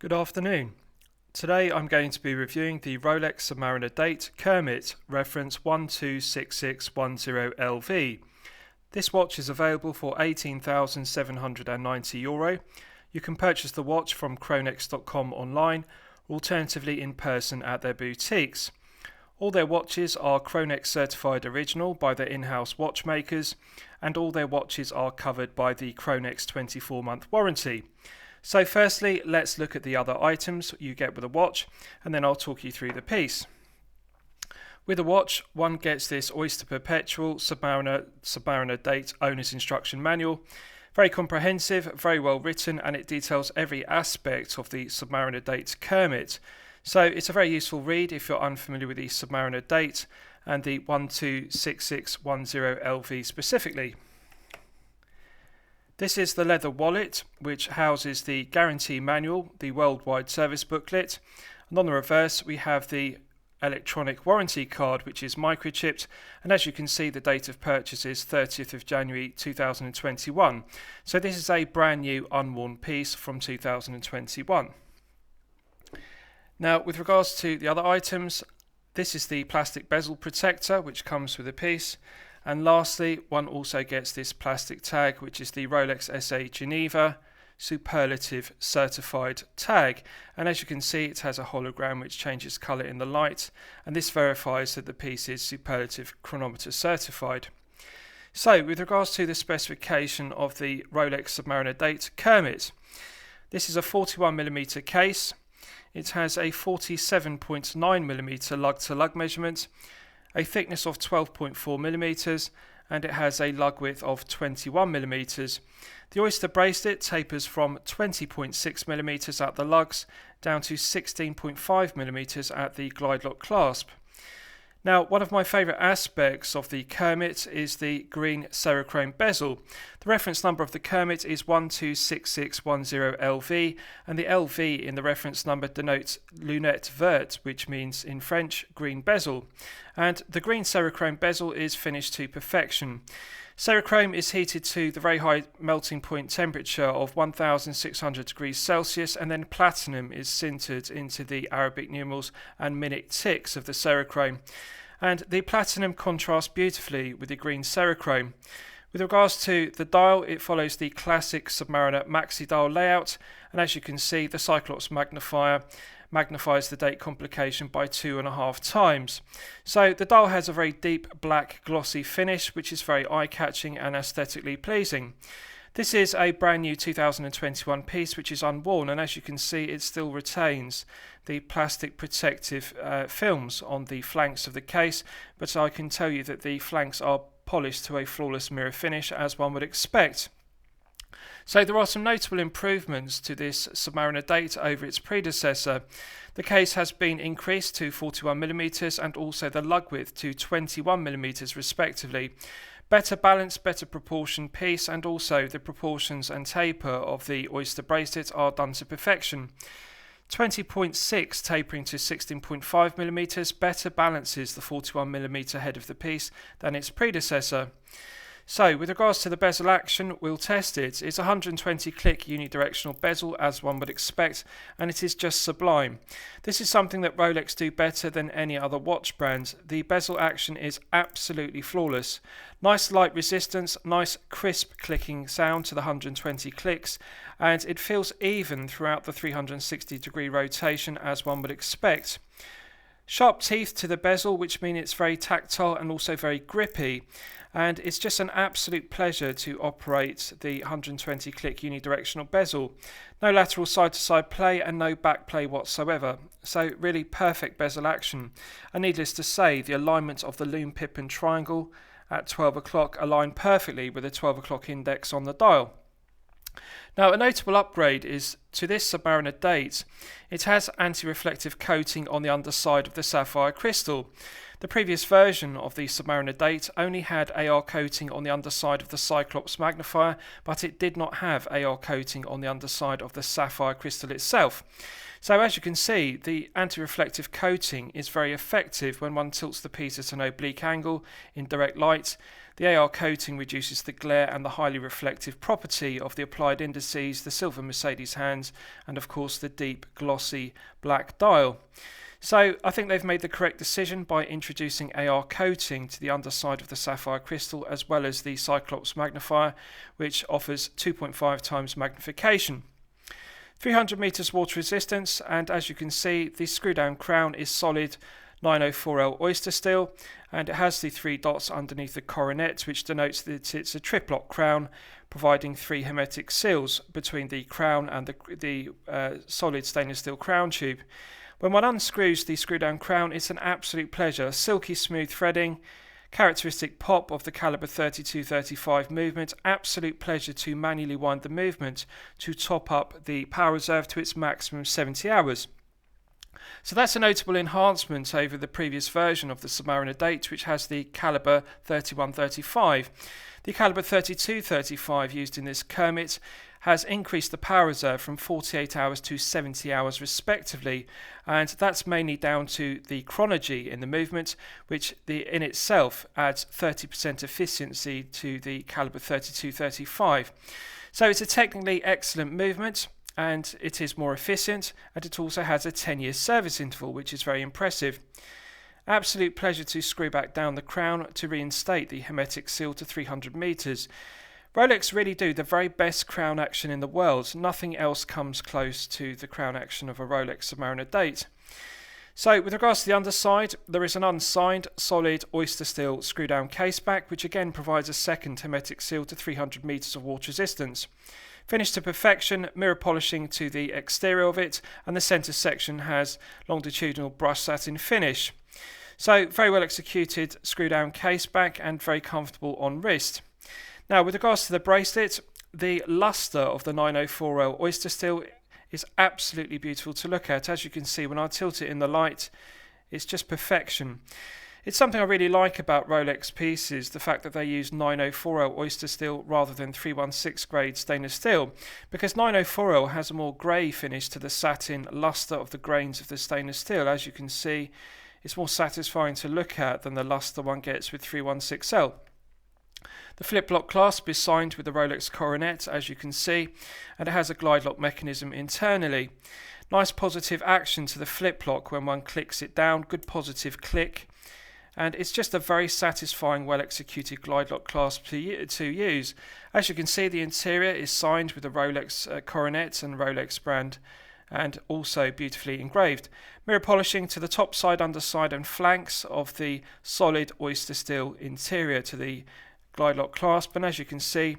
Good afternoon. Today I'm going to be reviewing the Rolex Submariner date Kermit, reference 126610LV. This watch is available for €18,790. You can purchase the watch from Chronex.com online, or alternatively in person at their boutiques. All their watches are Chronex certified original by their in-house watchmakers, and all their watches are covered by the Chronex 24-month warranty. So firstly, let's look at the other items you get with a watch, and then I'll talk you through the piece. With a watch, one gets this Oyster Perpetual Submariner Date Owner's Instruction Manual. Very comprehensive, very well written, and it details every aspect of the Submariner Date Kermit. So it's a very useful read if you're unfamiliar with the Submariner Date and the 126610LV specifically. This is the leather wallet, which houses the guarantee manual, the worldwide service booklet, and on the reverse we have the electronic warranty card, which is microchipped, and as you can see the date of purchase is 30th of January 2021. So this is a brand new unworn piece from 2021. Now with regards to the other items, this is the plastic bezel protector which comes with the piece. And lastly, one also gets this plastic tag, which is the Rolex SA Geneva Superlative Certified tag. And as you can see, it has a hologram which changes colour in the light, and this verifies that the piece is Superlative Chronometer certified. So, with regards to the specification of the Rolex Submariner Date Kermit, this is a 41mm case. It has a 47.9mm lug-to-lug measurement, a thickness of 12.4mm, and it has a lug width of 21mm. The Oyster bracelet tapers from 20.6mm at the lugs down to 16.5mm at the glide lock clasp. Now, one of my favourite aspects of the Kermit is the green Cerachrome bezel. The reference number of the Kermit is 126610LV, and the LV in the reference number denotes lunette verte, which means in French green bezel. And the green Cerachrome bezel is finished to perfection. Cerachrome is heated to the very high melting point temperature of 1600 degrees Celsius, and then platinum is sintered into the Arabic numerals and minute ticks of the Cerachrome. And the platinum contrasts beautifully with the green Cerachrome. With regards to the dial, it follows the classic Submariner maxi dial layout, and as you can see, the Cyclops magnifier magnifies the date complication by 2.5 times. So the dial has a very deep black glossy finish, which is very eye-catching and aesthetically pleasing. This is a brand new 2021 piece which is unworn, and as you can see it still retains the plastic protective films on the flanks of the case, but I can tell you that the flanks are polished to a flawless mirror finish as one would expect. So there are some notable improvements to this Submariner date over its predecessor. The case has been increased to 41mm and also the lug width to 21mm respectively. Better balance, better proportion piece, and also the proportions and taper of the Oyster bracelet are done to perfection. 20.6 tapering to 16.5mm better balances the 41mm head of the piece than its predecessor. So, with regards to the bezel action, we'll test it. It's a 120 click unidirectional bezel, as one would expect, and it is just sublime. This is something that Rolex do better than any other watch brand. The bezel action is absolutely flawless. Nice light resistance, nice crisp clicking sound to the 120 clicks, and it feels even throughout the 360 degree rotation, as one would expect. Sharp teeth to the bezel, which mean it's very tactile and also very grippy, and it's just an absolute pleasure to operate the 120 click unidirectional bezel. No lateral side to side play and no back play whatsoever, so really perfect bezel action. And needless to say, the alignment of the lume pip and triangle at 12 o'clock align perfectly with the 12 o'clock index on the dial. Now, a notable upgrade is to this Submariner date. It has anti-reflective coating on the underside of the sapphire crystal. The previous version of the Submariner date only had AR coating on the underside of the Cyclops magnifier, but it did not have AR coating on the underside of the sapphire crystal itself. So as you can see, the anti-reflective coating is very effective when one tilts the piece at an oblique angle in direct light. The AR coating reduces the glare and the highly reflective property of the applied indices, the silver Mercedes hands, and of course the deep glossy black dial. So I think they've made the correct decision by introducing AR coating to the underside of the sapphire crystal as well as the Cyclops magnifier, which offers 2.5 times magnification. 300 meters water resistance, and as you can see, the screw down crown is solid 904L oyster steel, and it has the 3 dots underneath the coronet, which denotes that it's a triplock crown, providing 3 hermetic seals between the crown and the solid stainless steel crown tube. When one unscrews the screw down crown, it's an absolute pleasure. Silky smooth threading, characteristic pop of the caliber 32-35 movement, absolute pleasure to manually wind the movement to top up the power reserve to its maximum 70 hours. So that's a notable enhancement over the previous version of the Submariner date, which has the caliber 31-35. The caliber 32-35 used in this Kermit has increased the power reserve from 48 hours to 70 hours respectively, and that's mainly down to the chronology in the movement, which in itself adds 30% efficiency to the caliber 32-35. So it's a technically excellent movement, and it is more efficient, and it also has a 10-year service interval, which is very impressive. Absolute pleasure to screw back down the crown to reinstate the hermetic seal to 300 meters. Rolex really do the very best crown action in the world. Nothing else comes close to the crown action of a Rolex Submariner date. So with regards to the underside, there is an unsigned solid oyster steel screw down case back, which again provides a second hermetic seal to 300 meters of water resistance. Finished to perfection, mirror polishing to the exterior of it, and the center section has longitudinal brushed satin finish. So very well executed screw down case back and very comfortable on wrist. Now with regards to the bracelet, the luster of the 904L oyster steel is absolutely beautiful to look at. As you can see, when I tilt it in the light, it's just perfection. It's something I really like about Rolex pieces, the fact that they use 904L oyster steel rather than 316 grade stainless steel, because 904L has a more grey finish to the satin luster of the grains of the stainless steel. As you can see, it's more satisfying to look at than the luster one gets with 316L. The flip lock clasp is signed with the Rolex coronet, as you can see, and it has a glide lock mechanism internally. Nice positive action to the flip lock when one clicks it down, good positive click, and it's just a very satisfying, well executed glide lock clasp to use. As you can see, the interior is signed with the Rolex coronet and Rolex brand, and also beautifully engraved. Mirror polishing to the top side, underside and flanks of the solid oyster steel interior to the glide lock clasp, and as you can see,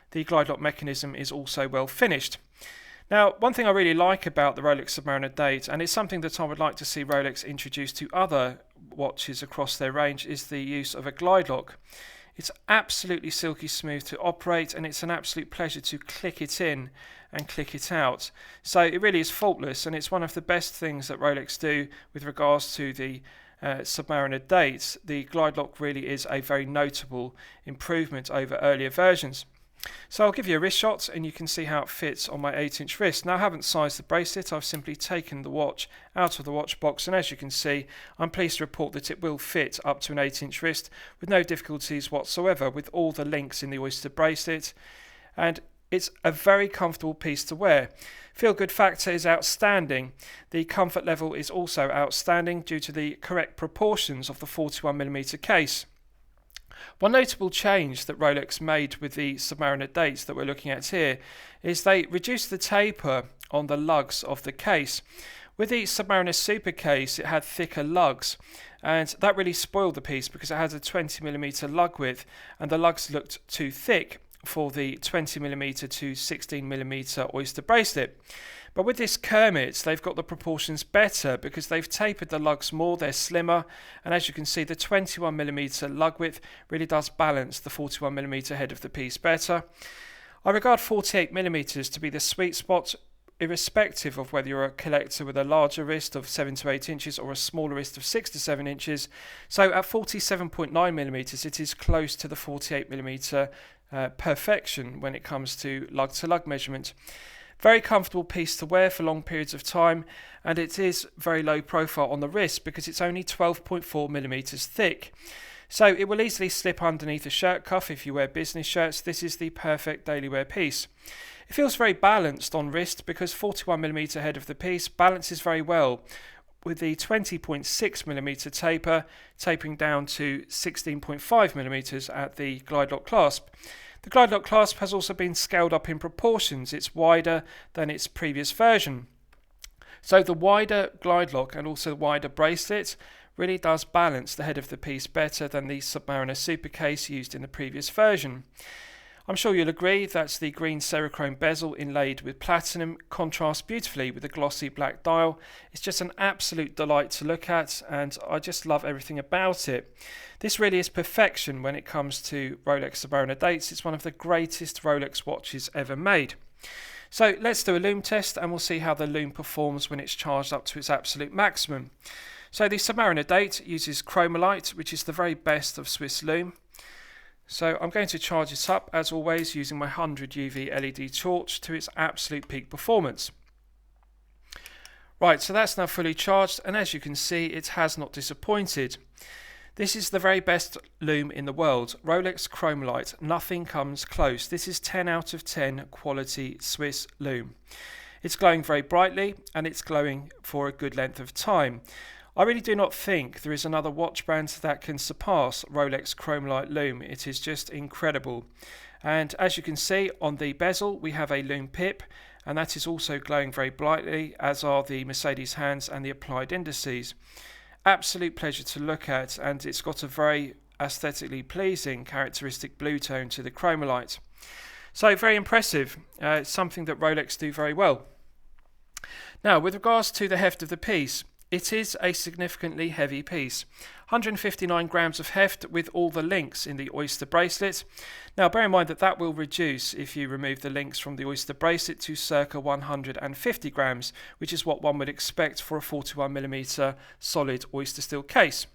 the glide lock mechanism is also well finished. Now, one thing I really like about the Rolex Submariner date, and it's something that I would like to see Rolex introduce to other watches across their range, is the use of a glide lock. It's absolutely silky smooth to operate, and it's an absolute pleasure to click it in and click it out. So it really is faultless, and it's one of the best things that Rolex do with regards to the Submariner dates. The glide lock really is a very notable improvement over earlier versions. So I'll give you a wrist shot and you can see how it fits on my 8-inch wrist. Now I haven't sized the bracelet, I've simply taken the watch out of the watch box, and as you can see, I'm pleased to report that it will fit up to an 8-inch wrist with no difficulties whatsoever, with all the links in the oyster bracelet, and it's a very comfortable piece to wear. Feel good factor is outstanding. The comfort level is also outstanding due to the correct proportions of the 41mm case. One notable change that Rolex made with the Submariner dates that we're looking at here is they reduced the taper on the lugs of the case. With the Submariner Super case, it had thicker lugs, and that really spoiled the piece because it had a 20mm lug width, and the lugs looked too thick for the 20mm to 16mm oyster bracelet. But with this Kermit, they've got the proportions better because they've tapered the lugs more, they're slimmer, and as you can see, the 21mm lug width really does balance the 41mm head of the piece better. I regard 48mm to be the sweet spot irrespective of whether you're a collector with a larger wrist of 7 to 8 inches or a smaller wrist of 6 to 7 inches. So at 47.9mm, it is close to the 48mm perfection when it comes to lug measurement. Very comfortable piece to wear for long periods of time, and it is very low profile on the wrist because it's only 12.4mm thick. So it will easily slip underneath a shirt cuff if you wear business shirts. This is the perfect daily wear piece. It feels very balanced on wrist because 41mm head of the piece balances very well with the 20.6mm taper tapering down to 16.5mm at the glide lock clasp. The glide lock clasp has also been scaled up in proportions. It's wider than its previous version. So the wider glide lock and also the wider bracelet really does balance the head of the piece better than the Submariner Super case used in the previous version. I'm sure you'll agree that the green Serichrome bezel inlaid with platinum contrasts beautifully with the glossy black dial. It's just an absolute delight to look at, and I just love everything about it. This really is perfection when it comes to Rolex Submariner dates. It's one of the greatest Rolex watches ever made. So let's do a lume test and we'll see how the lume performs when it's charged up to its absolute maximum. So the Submariner date uses Chromolite, which is the very best of Swiss lume. So I'm going to charge it up as always using my 100 UV LED torch to its absolute peak performance. Right, so that's now fully charged, and as you can see it has not disappointed. This is the very best lume in the world, Rolex Chromolite. Nothing comes close. This is 10 out of 10 quality Swiss lume. It's glowing very brightly and it's glowing for a good length of time. I really do not think there is another watch brand that can surpass Rolex Chromolite lume. It is just incredible. And as you can see on the bezel we have a lume pip, and that is also glowing very brightly, as are the Mercedes hands and the applied indices. Absolute pleasure to look at, and it's got a very aesthetically pleasing characteristic blue tone to the Chromolite. So very impressive. It's something that Rolex do very well. Now with regards to the heft of the piece, it is a significantly heavy piece. 159 grams of heft with all the links in the Oyster bracelet. Now bear in mind that that will reduce if you remove the links from the Oyster bracelet to circa 150 grams, which is what one would expect for a 41mm solid Oyster steel case.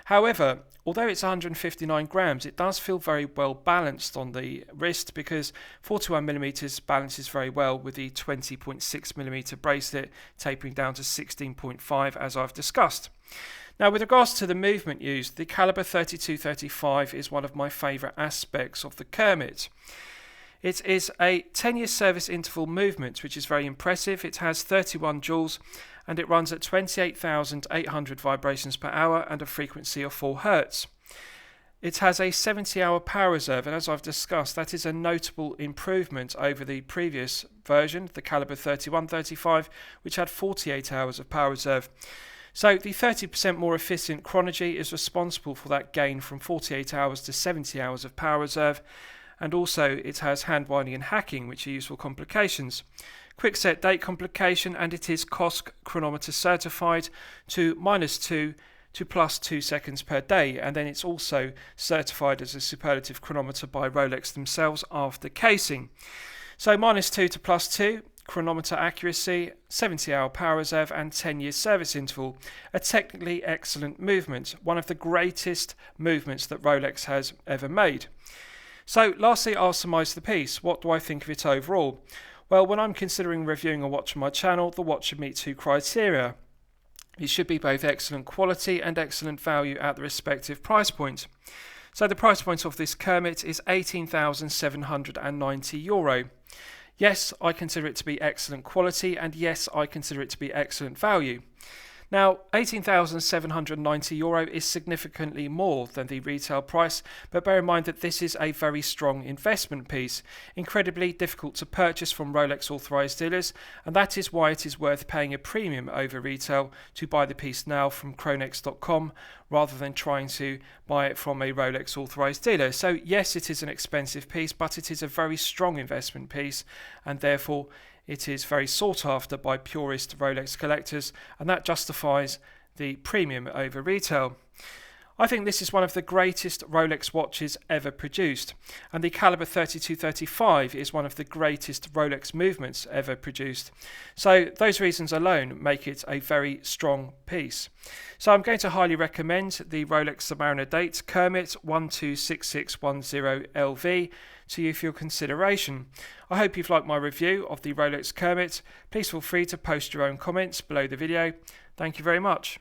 However, although it's 159 grams, it does feel very well balanced on the wrist because 41mm balances very well with the 20.6mm bracelet tapering down to 16.5 as I've discussed. Now with regards to the movement used, the caliber 3235 is one of my favourite aspects of the Kermit. It is a 10-year service interval movement, which is very impressive. It has 31 joules and it runs at 28,800 vibrations per hour and a frequency of 4 Hz. It has a 70-hour power reserve, and as I've discussed, that is a notable improvement over the previous version, the caliber 3135, which had 48 hours of power reserve. So the 30% more efficient chronology is responsible for that gain from 48 hours to 70 hours of power reserve, and also it has hand winding and hacking, which are useful complications. Quick set date complication, and it is COSC chronometer certified to -2 to +2 seconds per day, and then it's also certified as a superlative chronometer by Rolex themselves after casing. So -2 to +2 chronometer accuracy, 70-hour power reserve and 10-year service interval. A technically excellent movement, one of the greatest movements that Rolex has ever made. So lastly, I'll surmise the piece. What do I think of it overall? Well, when I'm considering reviewing a watch on my channel, the watch should meet 2 criteria. It should be both excellent quality and excellent value at the respective price point. So the price point of this Kermit is €18,790. Yes, I consider it to be excellent quality, and yes, I consider it to be excellent value. Now, €18,790 is significantly more than the retail price, but bear in mind that this is a very strong investment piece, incredibly difficult to purchase from Rolex authorised dealers, and that is why it is worth paying a premium over retail to buy the piece now from Chronex.com rather than trying to buy it from a Rolex authorised dealer. So yes, it is an expensive piece, but it is a very strong investment piece, and therefore it is very sought after by purist Rolex collectors, and that justifies the premium over retail. I think this is one of the greatest Rolex watches ever produced, and the caliber 3235 is one of the greatest Rolex movements ever produced. So those reasons alone make it a very strong piece. So I'm going to highly recommend the Rolex Submariner date Kermit 126610LV to you for your consideration. I hope you've liked my review of the Rolex Kermit. Please feel free to post your own comments below the video. Thank you very much.